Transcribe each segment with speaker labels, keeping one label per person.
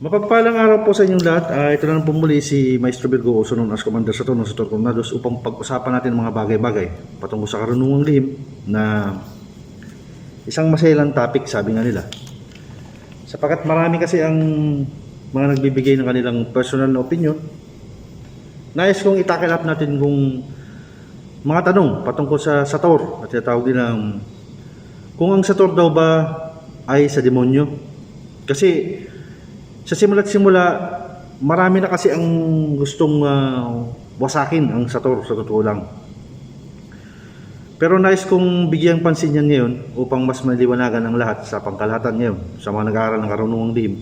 Speaker 1: Mapagpalang araw po sa inyong lahat. Ito na lang po muli si Maestro Virgo Oso known as Commander Saturn ng Saturn Tornados upang pag-usapan natin mga bagay-bagay patungkol sa karunungang lihim na isang maselang topic, sabi nga nila. Sapagkat marami kasi ang mga nagbibigay ng kanilang personal na opinion, nais kong itakil up natin kung mga tanong patungkol sa Sator at tinatawag din ng kung ang Sator daw ba ay sa demonyo. Kasi sa simula't simula, marami na kasi ang gustong wasakin ang Sator sa totoo lang. Pero nais kong bigyang pansin yan ngayon upang mas maliwanagan ang lahat sa pangkalahatan ngayon sa mga nag-aaral ng karunungang lihim.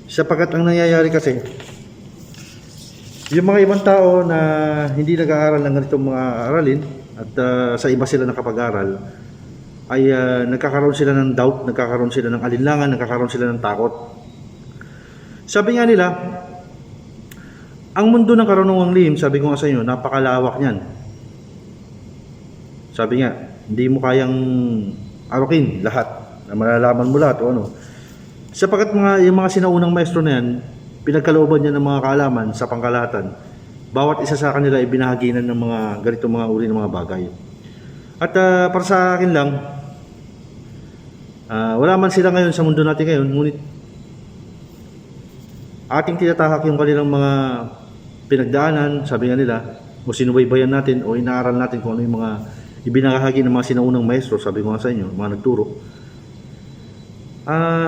Speaker 1: Sapagkat ang nangyayari kasi, yung mga ibang tao na hindi nag-aaral ng ganitong mga aralin at sa iba sila nakapag-aral, ay nagkakaroon sila ng doubt, nagkakaroon sila ng alinlangan, nagkakaroon sila ng takot. Sabi nga nila, ang mundo ng karunungang lihim, sabi ko nga sa inyo, napakalawak niyan. Sabi nga, hindi mo kayang arukin lahat, na malalaman mo lahat o ano. Sapagkat yung mga sinaunang maestro na yan, pinagkalooban niya ng mga kaalaman sa pangkalahatan. Bawat isa sa kanila ay binahaginan ng mga ganitong mga uri ng mga bagay. At para sa akin lang, wala man sila ngayon sa mundo natin ngayon, ngunit ating tinatahak yung kanilang mga pinagdaanan, sabi nga nila, o sinubaybayan natin o inaaral natin kung ano yung mga ibinahagi ng mga sinaunang maestro, sabi ko nga sa inyo, mga nagturo.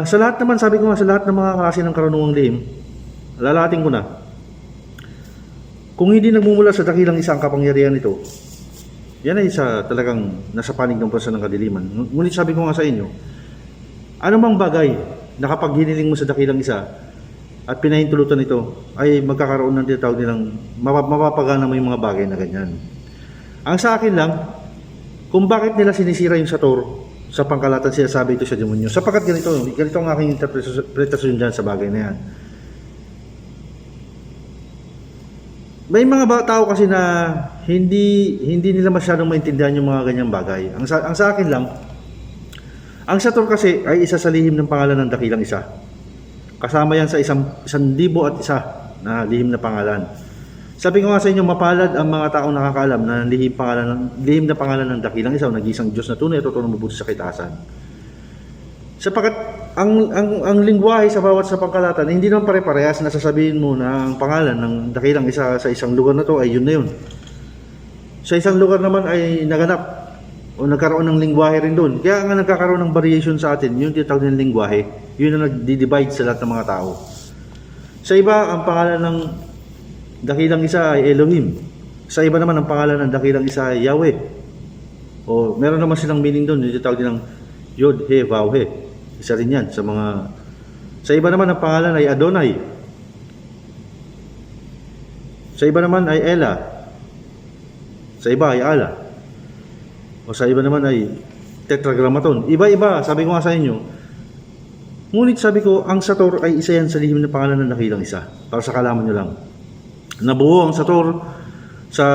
Speaker 1: Sa lahat naman, sabi ko nga, sa lahat ng mga klase ng karunungang lihim, lalating ko na, kung hindi nagmumula sa dakilang isang kapangyarihan ito, yan ay talagang nasa panig ng pwersa ng kadiliman. Ngunit sabi ko nga sa inyo, anumang bagay na kapag hiniling mo sa dakilang isa at pinahintulutan ito ay magkakaroon ng tinatawag nilang mapapagana mo yung mga bagay na ganyan. Ang sa akin lang, kung bakit nila sinisira yung Sator sa pangkalahatan, siya sabi ito sa demonyo, sapagkat ganito ang aking interpretasyon dyan sa bagay na yan. May mga tao kasi na hindi nila masyadong maintindihan yung mga ganyang bagay. Ang sa akin lang, ang Sator kasi ay isa sa lihim ng pangalan ng dakilang isa. Kasama yan sa 1,001 na lihim na pangalan. Sabi ko nga sa inyo, mapalad ang mga taong nakakaalam na lihim na pangalan ng dakilang isa o nag-iisang Diyos na tunay at totoo na mabuti sa kaitaasan. Sapagkat ang lingwahe sa bawat sa pangkalahatan, hindi naman pare-parehas na sasabihin mo na ang pangalan ng dakilang isa sa isang lugar na to ay yun na yun. Sa isang lugar naman ay naganap o nagkaroon ng lingwahe rin doon. Kaya nga nagkakaroon ng variation sa atin, yung tinatawag ng lingwahe, yun ang nagdi-divide sa lahat ng mga tao. Sa iba, ang pangalan ng dakilang isa ay Elohim. Sa iba naman, ang pangalan ng dakilang isa ay Yahweh. O meron naman silang meaning doon, yung tinatawag ng Yod, He, Vav, He. Isa rin yan sa mga... Sa iba naman, ang pangalan ay Adonai. Sa iba naman ay Ela. Sa iba ay Allah. O sa iba naman ay Tetragrammaton. Iba-iba, sabi ko nga sa inyo. Ngunit sabi ko, ang Sator ay isa yan sa lihim na pangalan ng dakilang isa. Para sa kalaman nyo lang. Nabuo ang Sator sa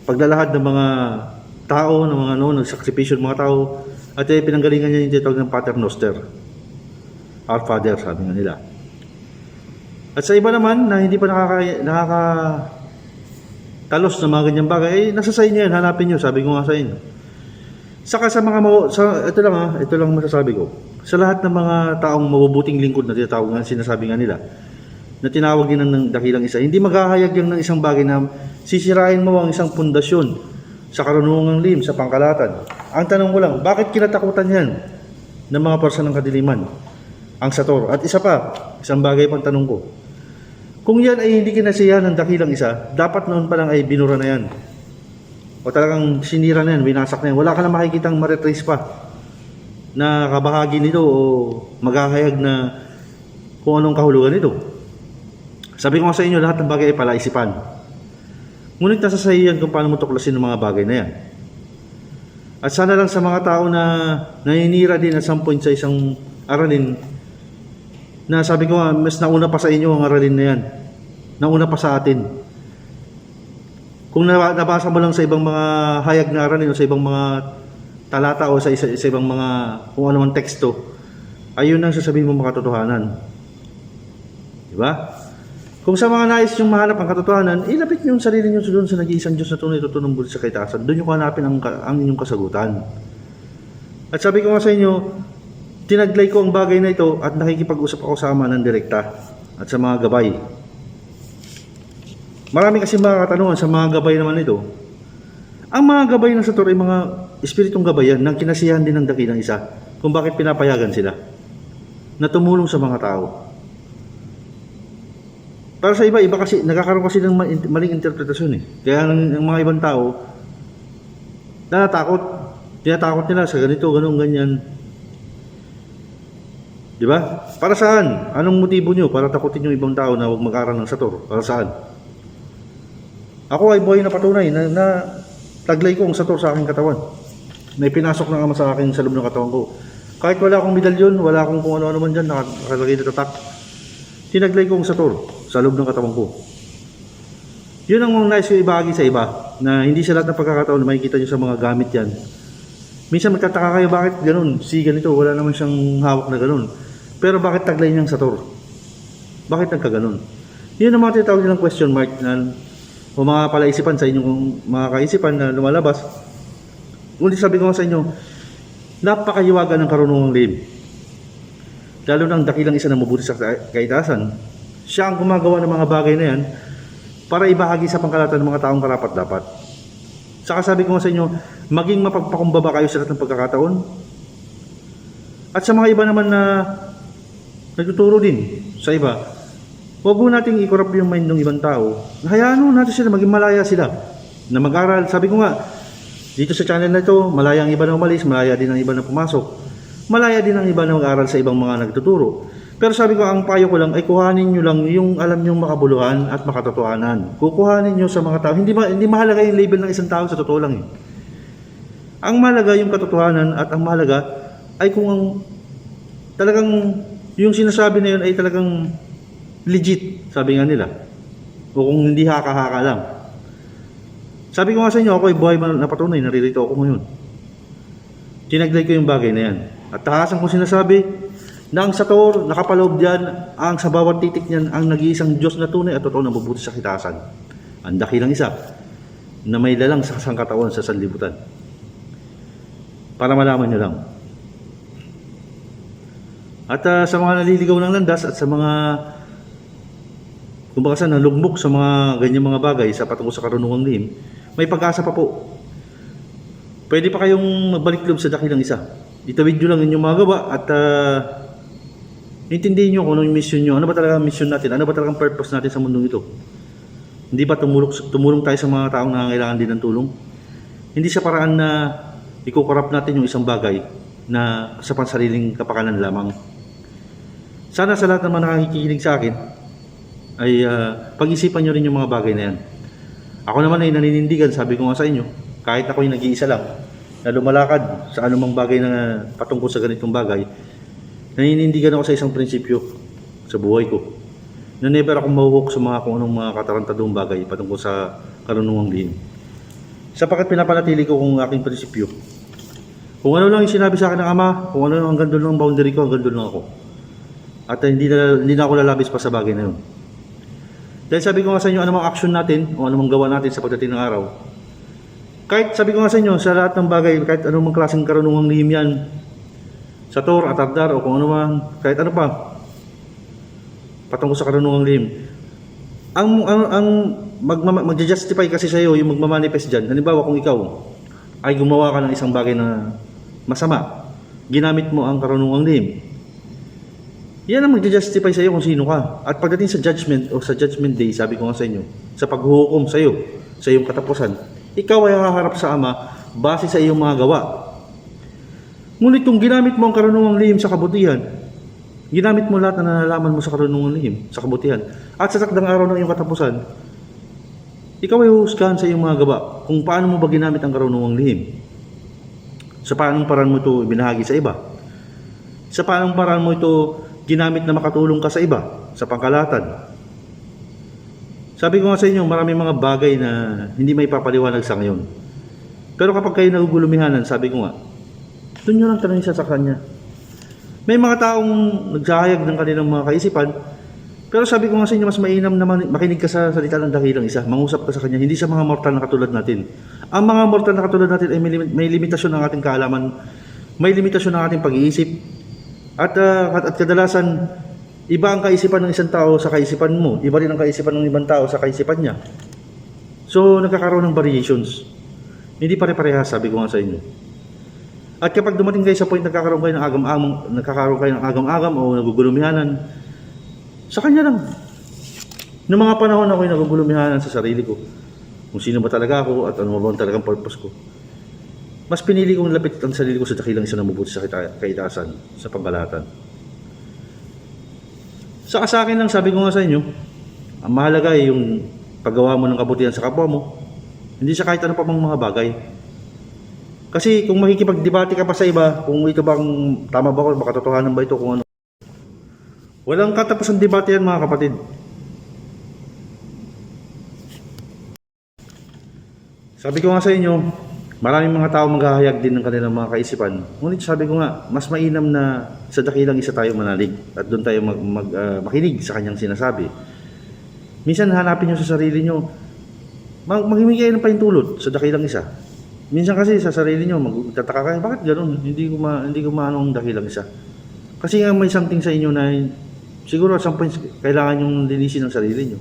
Speaker 1: paglalahad ng mga tao, ng mga nagsakripisyo ng mga tao, at pinanggalingan niya yung tinatawag ng Pater Noster. Our Father, sabi nga nila. At sa iba naman, na hindi pa talos na mga ganyang bagay, nasa sa inyo yan, hanapin nyo, sabi ko nga sa inyo. Saka sa mga, ito lang masasabi ko. Sa lahat ng mga taong mabubuting lingkod na tinatawag nga, sinasabi nga nila, na tinawag din ng dakilang isa, hindi maghahayag yan ng isang bagay na sisirain mo ang isang pundasyon sa karunungang lihim, sa pangkalahatan. Ang tanong ko lang, bakit kinatakutan yan ng mga pwersa ng kadiliman? Ang Sator. At isa pa, isang bagay pang tanong ko. Kung yan ay hindi kinasiyahan ng dakilang isa, dapat noon pa lang ay binura na yan. O talagang sinira na yan, binasak na yan. Wala ka na makikitang ma-retrace pa na kabahagi nito o maghahayag na kung anong kahulugan nito. Sabi ko nga sa inyo, lahat ng bagay ay palaisipan. Ngunit nasa sa iyan kung paano mo tuklasin ng mga bagay na yan. At sana lang sa mga tao na naninira din at some point sa isang aralin, na sabi ko nga, mas nauna pa sa inyo ang aralin na yan. Nauna pa sa atin. Kung nabasa mo lang sa ibang mga hayag na aralin o sa ibang mga talata o sa ibang mga kung ano man teksto, ayun ang sasabihin mo makatotohanan. Di ba? Kung sa mga nais yung mahanap ang katotohanan, ilapit niyo yung sarili niyo doon sa nag-iisang Diyos na tunay tutunong bulit sa kaitaasan. Doon niyo hanapin ang inyong kasagutan. At sabi ko nga sa inyo, tinaglay ko ang bagay na ito at nakikipag-usap ako sa Ama ng direkta at sa mga gabay. Marami kasi mga katanungan sa mga gabay naman ito. Ang mga gabay ng Sator ay mga espiritong gabayan ng kinasiyahan din ng dakilang isa kung bakit pinapayagan sila na tumulong sa mga tao. Para sa iba kasi nagkakaroon kasi ng maling interpretasyon eh. Kaya ng mga ibang tao tinatakot nila sa ganito, ganun, ganyan. Di ba? Para saan? Anong motibo nyo para takutin yung ibang tao na huwag mag-aral ng Sator? Para saan? Ako ay buhay na patunay na taglay ko ang Sator sa aking katawan. May pinasok ng Ama sa akin sa loob ng katawan ko. Kahit wala akong medalyon, wala akong kung ano-ano man dyan, nakalagay na tatak. Tinaglay ko ang Sator sa loob ng katawan ko. Yun ang mga nais ko ibahagi sa iba, na hindi sa lahat ng pagkakataon na makikita nyo sa mga gamit yan. Minsan magtataka kayo, bakit ganun? Si ganito, wala naman siyang hawak na ganun. Pero bakit taglay niyang Sator? Bakit nagkaganon? Yun ang mga tinatawag nilang question mark na o mga palaisipan sa inyong mga kaisipan na lumalabas. Ngunit sabi ko nga sa inyo, napakahiwaga ng karunungang lihim. Lalo ng dakilang isa na mabuti sa kaitaasan, siya ang gumagawa ng mga bagay na yan para ibahagi sa pangkalatan ng mga taong karapat-dapat. Saka sabi ko nga sa inyo, maging mapagpakumbaba kayo sa lahat ng pagkakataon. At sa mga iba naman na nagtuturo din sa iba, huwag mo nating i-corrupt yung mind ng ibang tao. Hayaan mo natin sila, maging malaya sila na mag-aral. Sabi ko nga, dito sa channel na ito, malaya ang iba na umalis, malaya din ang iba na pumasok. Malaya din ang iba na mag-aral sa ibang mga nagtuturo. Pero sabi ko, ang payo ko lang ay kuhanin nyo lang yung alam nyong makabuluhan at makatotohanan. Kukuhanin nyo sa mga tao. Hindi mahalaga yung label ng isang tao, sa totoo lang eh. Ang mahalaga yung katotohanan at ang mahalaga ay kung ang talagang yung sinasabi na yun ay talagang legit, sabi nga nila. O kung hindi haka-haka lang. Sabi ko nga sa inyo, ako ay buhay na patunay, naririto ako ngayon. Tinaglay ko yung bagay na yan. At tahasan kong sinasabi na ang Sator, nakapaloob diyan, ang sa bawat titik niyan, ang nag-iisang Diyos na tunay at totoo na mabuti sa kitaasan. Ang dakilang isa na may lalang sa sangkatawan sa sanlibutan. Para malaman nyo lang. At sa mga naliligaw ng landas at sa mga kumbaga sa nalumbok sa mga ganyang mga bagay sa patungkol sa karunungang lihim, may pag-asa pa po. Pwede pa kayong magbalik loob sa dakilang isa. Itawid nyo lang inyong mga gawa at intindihin nyo kung ano yung mission nyo. Ano ba talaga ang mission natin? Ano ba talaga ang purpose natin sa mundong ito? Hindi ba tumulong tayo sa mga taong nangangailangan din ng tulong? Hindi sa paraan na ikukorap natin yung isang bagay na sa pansariling kapakanan lamang. Sana sa lahat ng mga nakikinig sa akin ay pag-isipan nyo rin yung mga bagay na yan. Ako naman ay naninindigan, sabi ko nga sa inyo, kahit ako'y nag-iisa lang na lumalakad sa anumang bagay na patungkol sa ganitong bagay, naninindigan ako sa isang prinsipyo sa buhay ko na never akong mahuhok sa mga kung anong mga katarantadong bagay patungkol sa karunungang lihim. Sapagkat pinapanatili ko kung aking prinsipyo. Kung ano lang yung sinabi sa akin ng Ama, kung ano lang ang gandun ng boundary ko, ang gandun lang ako. At hindi na ako lalabis pa sa bagay na yun. Dahil sabi ko nga sa inyo, anumang action natin o anumang gawa natin sa pagdating ng araw, kahit sabi ko nga sa inyo, sa lahat ng bagay, kahit anumang klaseng karunungang lihim yan, Sator, Atardar, o kung ano man, kahit ano pa, patungkol sa karunungang lihim, ang magja-justify kasi sa iyo yung magmamanifest dyan. Halimbawa kung ikaw ay gumawa ka ng isang bagay na masama, ginamit mo ang karunungang lihim, yan ang magja-justify sa iyo kung sino ka. At pagdating sa judgment o sa judgment day, sabi ko nga sa inyo, sa paghuhukom sa iyo, sa iyong katapusan, ikaw ay haharap sa Ama base sa iyong mga gawa. Ngunit kung ginamit mo ang karunungang lihim sa kabutihan, ginamit mo lahat na nalalaman mo sa karunungang lihim, sa kabutihan, at sa takdang araw ng iyong katapusan, ikaw ay huhusgahan sa iyong mga gawa kung paano mo ba ginamit ang karunungang lihim. Sa paanong paraan mo ito binahagi sa iba. Sa paanong paraan mo ito ginamit na makatulong ka sa iba, sa pangkalahatan. Sabi ko nga sa inyo, maraming mga bagay na hindi may papaliwanag sa ngayon. Pero kapag kayo nagugulumihanan, sabi ko nga, doon nyo lang tanongin sa kanya. May mga taong nagsahayag ng kanilang mga kaisipan, Pero sabi ko nga sa inyo, mas mainam naman makinig ka sa salita ng dakilang isa. Mangusap ka sa kanya, hindi sa mga mortal na katulad natin. Ang mga mortal na katulad natin ay may limitasyon ng ating kaalaman, may limitasyon ng ating pag-iisip. At kadalasan, iba ang kaisipan ng isang tao sa kaisipan mo. Iba rin ang kaisipan ng ibang tao sa kaisipan niya. So, nagkakaroon ng variations. Hindi pare-parehas, sabi ko nga sa inyo. At kapag dumating kayo sa point nagkakaroon kayo ng agam-agam o nagugulumihanan, sa kanya lang. Noong mga panahon ako'y nagugulumihanan sa sarili ko. Kung sino ba talaga ako at ano ba talagang purpose ko. Mas pinili kong lapit ang sarili ko sa dakilang isa na mabuti sa kaitaasan, sa pangkalahatan. Sa akin lang, sabi ko nga sa inyo, ang mahalaga ay yung paggawa mo ng kabutihan sa kapwa mo. Hindi sa kahit ano pa mang mga bagay. Kasi kung makikipagdebate ka pa sa iba, kung ito bang tama ba ako, baka totohanan ba ito, kung ano. Walang katapusang debate yan, mga kapatid. Sabi ko nga sa inyo, maraming mga tao maghahayag din ng kanilang mga kaisipan. Ngunit sabi ko nga, mas mainam na sa dakilang isa tayo manalig at doon tayo makinig sa kanyang sinasabi. Minsan hanapin nyo sa sarili nyo, maghimig kayo ng paintulot sa dakilang isa. Minsan kasi sa sarili nyo, magtataka kayo, bakit gano'n? Hindi ko maanong dakilang isa. Kasi nga may something sa inyo na siguro at some point kailangan yung linisin ng sarili nyo.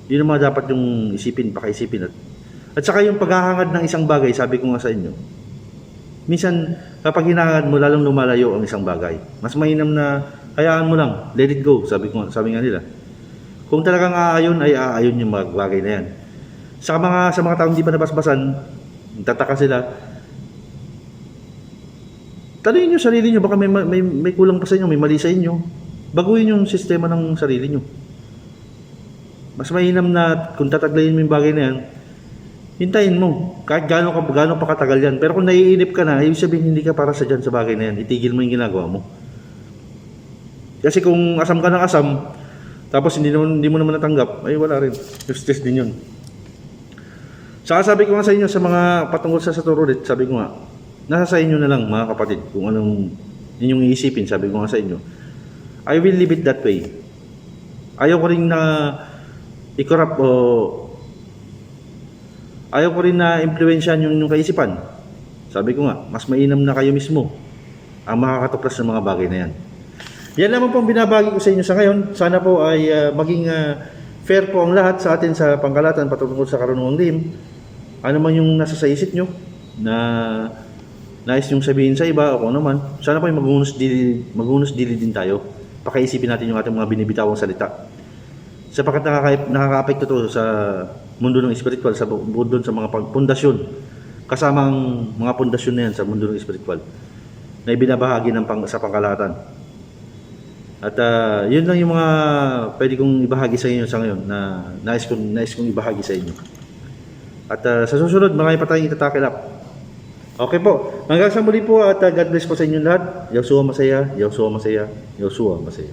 Speaker 1: Yun naman dapat yung isipin, pakaisipin. At saka yung paghahangad ng isang bagay, sabi ko nga sa inyo, minsan kapag hinahangad mo, lalong lumalayo ang isang bagay. Mas mainam na hayaan mo lang, let it go, sabi nga nila. Kung talagang aayon, ay aayon yung mga bagay na yan. Sa mga taong hindi pa nabasbasan, tataka sila, tanungin nyo sarili nyo, baka may kulang pa sa inyo, may mali sa inyo. Baguhin yung sistema ng sarili nyo. Mas mainam na kung tataglayin mo yung bagay na yan, hintayin mo. Kahit gaano pa katagal yan. Pero kung naiinip ka na, ibig sabihin hindi ka para sa dyan sa bagay na yan. Itigil mo yung ginagawa mo. Kasi kung asam ka ng asam, tapos hindi mo naman natanggap, ay wala rin. Stress din yun. Saka sabi ko nga sa inyo, sa mga patungkol sa turulit, sabi ko nga, nasa sa inyo na lang mga kapatid, kung anong inyong iisipin, sabi ko nga sa inyo, I will leave it that way. Ayaw ko rin na i-corrupt o ayaw ko rin na impluwensyahan yung kaisipan. Sabi ko nga, mas mainam na kayo mismo ang makakatuklas ng mga bagay na yan. Yan naman po ang binabagi ko sa inyo sa ngayon. Sana po ay maging fair po ang lahat sa atin sa pangkalahatan patungkol sa karunungang lihim. Ano man yung nasa sa isip nyo na nais nyong sabihin sa iba o kung ano man, sana po ay maghunos dili din tayo. Pakaisipin natin yung ating mga binibitawang salita. Sapagkat nakaka-apekto to sa mundo ng espiritual, sa mundo sa mga pundasyon. Kasama ang mga pundasyon na yan sa mundo ng espiritual na ibinabahagi sa pangkalahatan. At yun lang yung mga pwede kong ibahagi sa inyo sa ngayon na nais kong ibahagi sa inyo. At sa susunod, marami pa tayong itatakilap. Okay po. Hanggang sa muli po at God bless po sa inyo lahat. Yahshua Masaya, Yahshua Masaya, Yahshua Masaya.